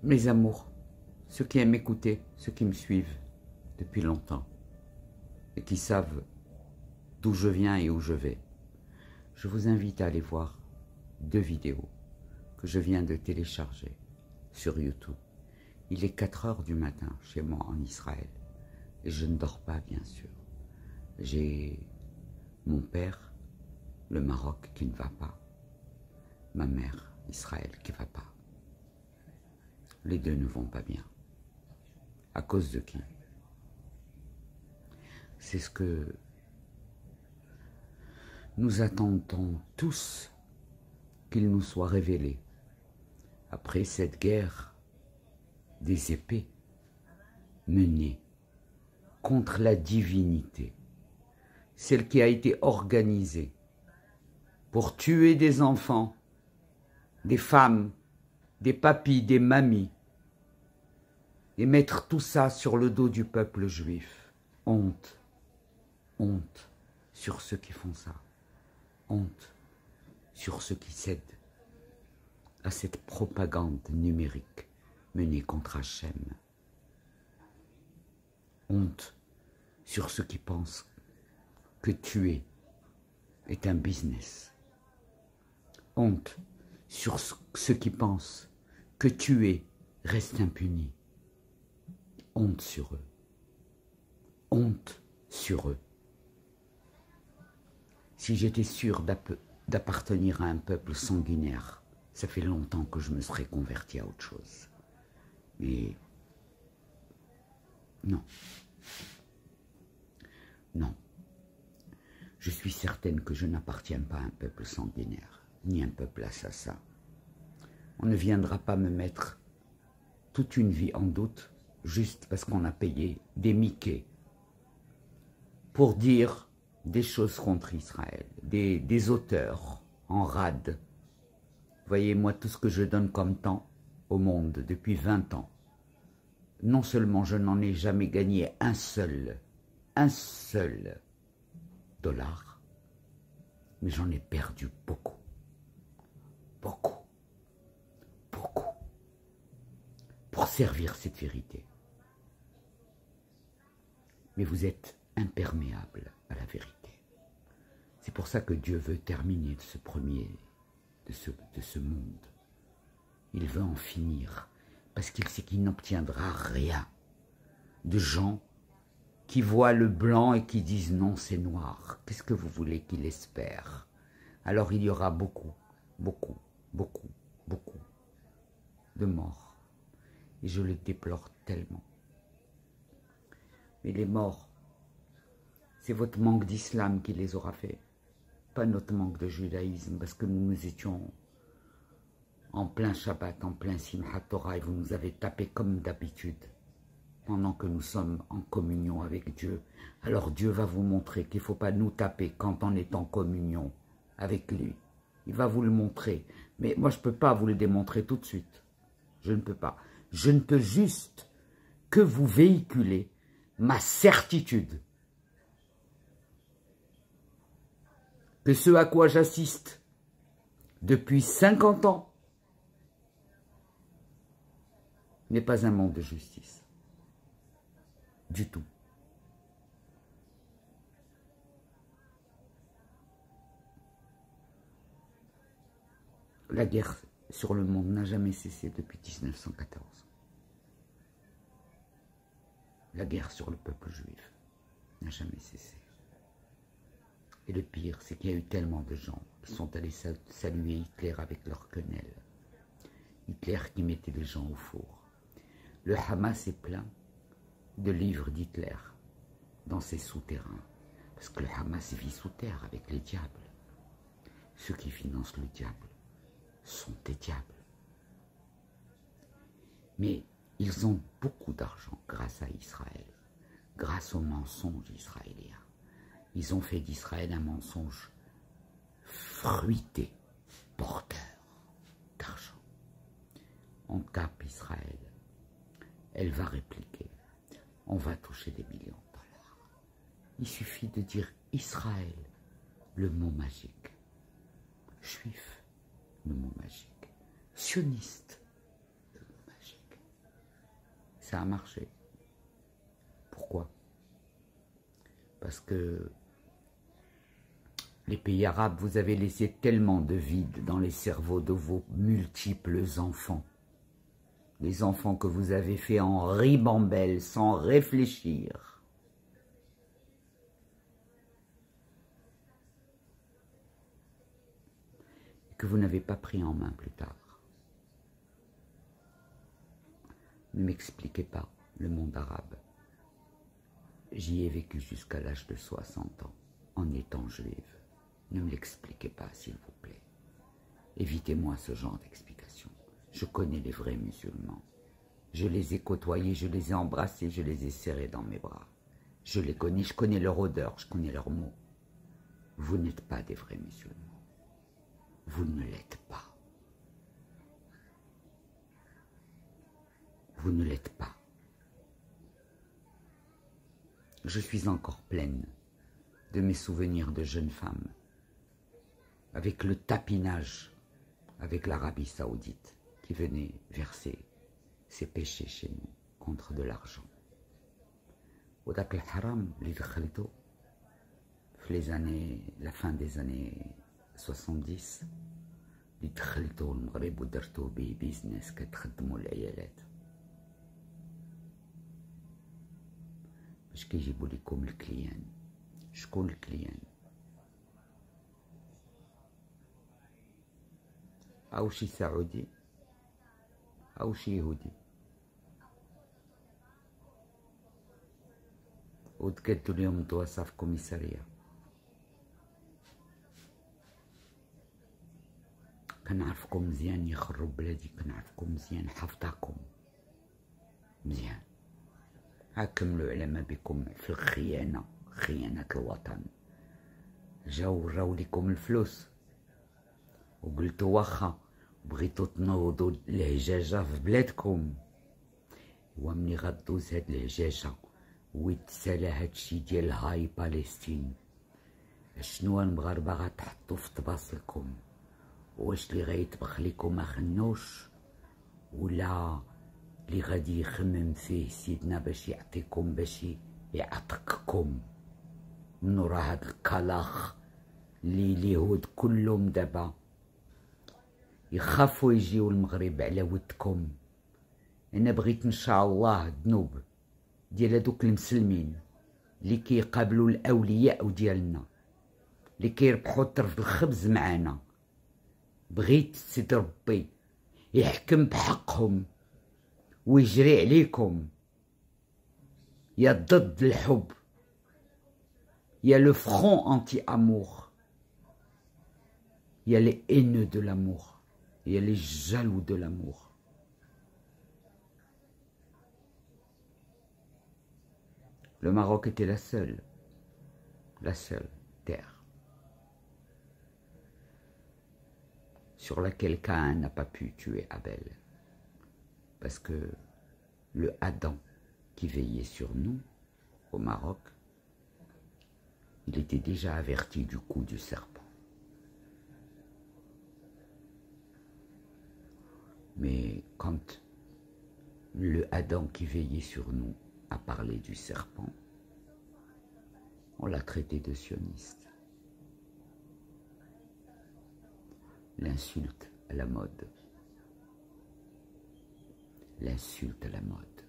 Mes amours, ceux qui aiment écouter, ceux qui me suivent depuis longtemps et qui savent d'où je viens et où je vais, je vous invite à aller voir 2 vidéos que je viens de télécharger sur YouTube. Il est 4 heures du matin chez moi en Israël et je ne dors pas, bien sûr. J'ai mon père, le Maroc, qui ne va pas, ma mère, Israël, qui ne va pas. Les 2 ne vont pas bien. À cause de qui? C'est ce que nous attendons tous qu'il nous soit révélé après cette guerre des épées menée contre la divinité, celle qui a été organisée pour tuer des enfants, des femmes, des papis, des mamies, et mettre tout ça sur le dos du peuple juif. Honte, honte sur ceux qui font ça, honte sur ceux qui cèdent à cette propagande numérique menée contre Hachem. Honte sur ceux qui pensent que tuer est un business. Honte sur ceux qui pensent que tuer reste impuni. Honte sur eux. Honte sur eux. Si j'étais sûr d'appartenir à un peuple sanguinaire, ça fait longtemps que je me serais converti à autre chose. Mais non. Non. Je suis certaine que je n'appartiens pas à un peuple sanguinaire, ni un peuple assassin. On ne viendra pas me mettre toute une vie en doute juste parce qu'on a payé des Mickey pour dire des choses contre Israël, des auteurs en rade. Voyez, moi, tout ce que je donne comme temps au monde depuis 20 ans, non seulement je n'en ai jamais gagné un seul dollar, mais j'en ai perdu beaucoup, beaucoup, beaucoup, pour servir cette vérité. Mais vous êtes imperméable à la vérité. C'est pour ça que Dieu veut terminer de ce monde. Il veut en finir, parce qu'il sait qu'il n'obtiendra rien de gens qui voient le blanc et qui disent non, c'est noir. Qu'est-ce que vous voulez qu'il espère? Alors il y aura beaucoup, beaucoup, beaucoup, beaucoup de morts. Et je le déplore tellement. Mais les morts, c'est votre manque d'islam qui les aura fait, pas notre manque de judaïsme, parce que nous étions en plein Shabbat, en plein Simchat Torah, et vous nous avez tapé comme d'habitude, pendant que nous sommes en communion avec Dieu. Alors Dieu va vous montrer qu'il ne faut pas nous taper quand on est en communion avec lui. Il va vous le montrer. Mais moi, je ne peux pas vous le démontrer tout de suite. Je ne peux pas. Je ne peux juste que vous véhiculer ma certitude que ce à quoi j'assiste depuis 50 ans n'est pas un monde de justice. Du tout. La guerre sur le monde n'a jamais cessé depuis 1914. La guerre sur le peuple juif n'a jamais cessé. Et le pire, c'est qu'il y a eu tellement de gens qui sont allés saluer Hitler avec leur quenelle. Hitler qui mettait les gens au four. Le Hamas est plein de livres d'Hitler dans ses souterrains. Parce que le Hamas vit sous terre avec les diables. Ceux qui financent le diable sont des diables. Mais ils ont beaucoup d'argent grâce à Israël, grâce aux mensonges israéliens. Ils ont fait d'Israël un mensonge fruité, porteur d'argent. On tape Israël, elle va répliquer, on va toucher des millions de dollars. Il suffit de dire Israël, le mot magique. Juif, le mot magique. Sioniste, le mot magique. ça a marché. Pourquoi? Parce que les pays arabes, vous avez laissé tellement de vide dans les cerveaux de vos multiples enfants. Les enfants que vous avez faits en ribambelle, sans réfléchir. Et que vous n'avez pas pris en main plus tard. Ne m'expliquez pas le monde arabe. J'y ai vécu jusqu'à l'âge de 60 ans, en étant juive. Ne me l'expliquez pas, s'il vous plaît. Évitez-moi ce genre d'explication. Je connais les vrais musulmans. Je les ai côtoyés, je les ai embrassés, je les ai serrés dans mes bras. Je les connais, je connais leur odeur, je connais leurs mots. Vous n'êtes pas des vrais musulmans. Vous ne l'êtes pas. Vous ne l'êtes pas. Je suis encore pleine de mes souvenirs de jeune femme, avec le tapinage avec l'Arabie Saoudite qui venait verser ses péchés chez nous contre de l'argent. وذاك الحرام اللي دخلته في les années, la fin des années 70 اللي دخلته المغرب ودرتو به بيزنس كتخدموا العيالات باش كيجيبوا لكم الكليان. شكون الكليان؟ أو شي سعودي أو شي يهودي، وتقدوا اليوم متواصل في كوميسارية. كنعرفكم مزيان يخرب بلادي، كنعرفكم مزيان حفظاكم مزيان. كملوا على ما بكم في الخيانة، خيانة الوطن. جاو وراو لكم الفلوس وقلتوا واخا بغيتوا تنوضوا الهجاجة في بلادكم، ومني غدوز هاد الهجاجة ويتسالى هادشي ديال هاي بالستين، شنو المغاربة غتحطوا في طباصلكم؟ واش اللي غيطبخ لكم ما خنوش، ولا اللي غادي يخمم فيه سيدنا باش يعطيكم، باش يعتقكم من ورا هاد الكلاخ اللي اليهود كلهم دابا يخافوا يجيو المغرب على ودكم. انا بغيت ان شاء الله الذنوب ديال هادوك المسلمين اللي كيقابلوا الاولياء ديالنا، اللي كيربحوا طرف الخبز معانا، بغيت سيد ربي يحكم بحقهم ويجري عليكم. يا ضد الحب، يا لو فرون انتي امور، يا لي haineux de l'amour, يا لي jaloux de l'amour. Le Maroc était la seule terre sur laquelle Caïn n'a pas pu tuer Abel. Parce que le Adam qui veillait sur nous au Maroc, il était déjà averti du coup du serpent. Mais quand le Adam qui veillait sur nous a parlé du serpent, on l'a traité de sioniste. L'insulte à la mode. L'insulte à la mode.